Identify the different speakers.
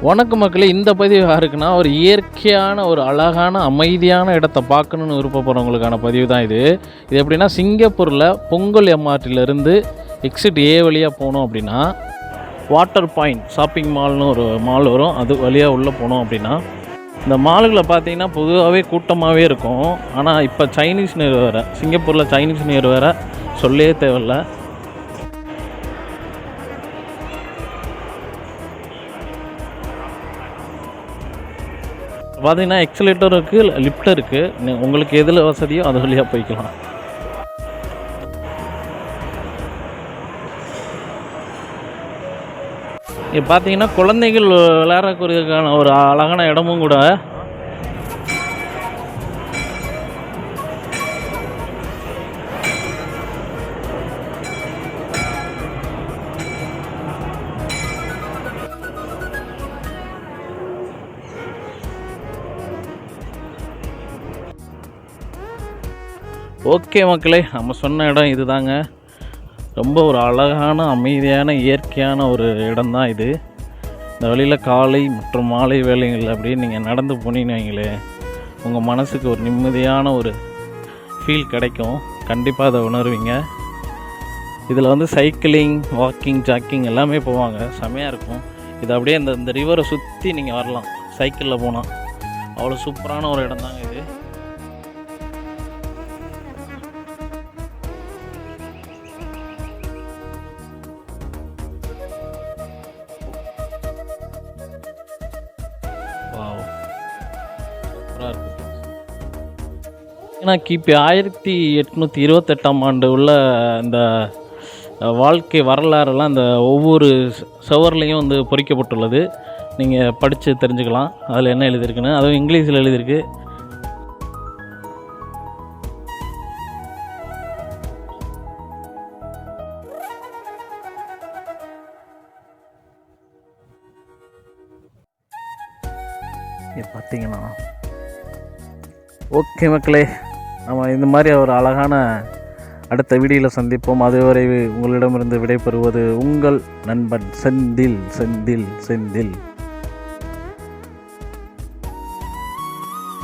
Speaker 1: வணக்க மக்களே, இந்த பதிவு யாருக்குன்னா ஒரு இயற்கையான ஒரு அழகான அமைதியான இடத்த பார்க்கணுன்னு விருப்பப்படுறவங்களுக்கான பதிவு தான் இது. இது எப்படின்னா, சிங்கப்பூரில் பொங்கல் எம்ஆர்டியிலேருந்து எக்ஸிட் ஏ வழியாக போனோம் அப்படின்னா வாட்டர் பாயிண்ட் ஷாப்பிங் மால்னு ஒரு மால் வரும். அது வழியாக உள்ளே போனோம் அப்படின்னா இந்த மாலுகளை பார்த்தீங்கன்னா பொதுவாகவே கூட்டமாகவே இருக்கும். ஆனால் இப்போ சைனீஸ் நியூ இயர் வேறு, சிங்கப்பூரில் சைனீஸ் நியூ இயர் வேறு சொல்லவே தேவையில்லை. பார்த்தீங்கன்னா எக்ஸலேட்டர் இருக்குது, லிஃப்ட் இருக்குது. உங்களுக்கு எதில் வசதியோ அது வழியாக போய்க்கலாம். இங்கே பார்த்தீங்கன்னா குழந்தைகள் விளையாடக்கூடியதுக்கான ஒரு அழகான இடமும் கூட. ஓகே மக்களே, நம்ம சொன்ன இடம் இது தாங்க. ரொம்ப ஒரு அழகான அமைதியான இயற்கையான ஒரு இடம் தான் இது. இந்த வழியில் காலை மற்றும் மாலை வேலைகள் அப்படியே நீங்கள் நடந்து போனீங்கன்னு வைங்களே, உங்கள் மனசுக்கு ஒரு நிம்மதியான ஒரு ஃபீல் கிடைக்கும். கண்டிப்பாக அதை உணர்வீங்க. இதில் வந்து சைக்கிளிங், வாக்கிங், ஜாக்கிங் எல்லாமே போவாங்க. செமையாக இருக்கும். இது அப்படியே இந்த ரிவரை சுற்றி நீங்கள் வரலாம் சைக்கிளில் போனால். அவ்வளோ சூப்பரான ஒரு இடம் தாங்க இது. ஏன்னா கிபி 1828 ஆண்டு உள்ள இந்த வாழ்க்கை வரலாறுலாம் இந்த ஒவ்வொரு சுவர்லேயும் வந்து பொறிக்கப்பட்டுள்ளது. நீங்கள் படித்து தெரிஞ்சுக்கலாம் அதில் என்ன எழுதியிருக்குன்னு. அதுவும் இங்கிலீஷில் எழுதியிருக்கு. பார்த்தீங்கன்னா ஓகே மக்களே, நம்ம இந்த மாதிரி ஒரு அழகான அடுத்த வீடியோவில் சந்திப்போம். அதுவரை உங்களிடமிருந்து விடைபெறுவது உங்கள் நண்பன் செந்தில்.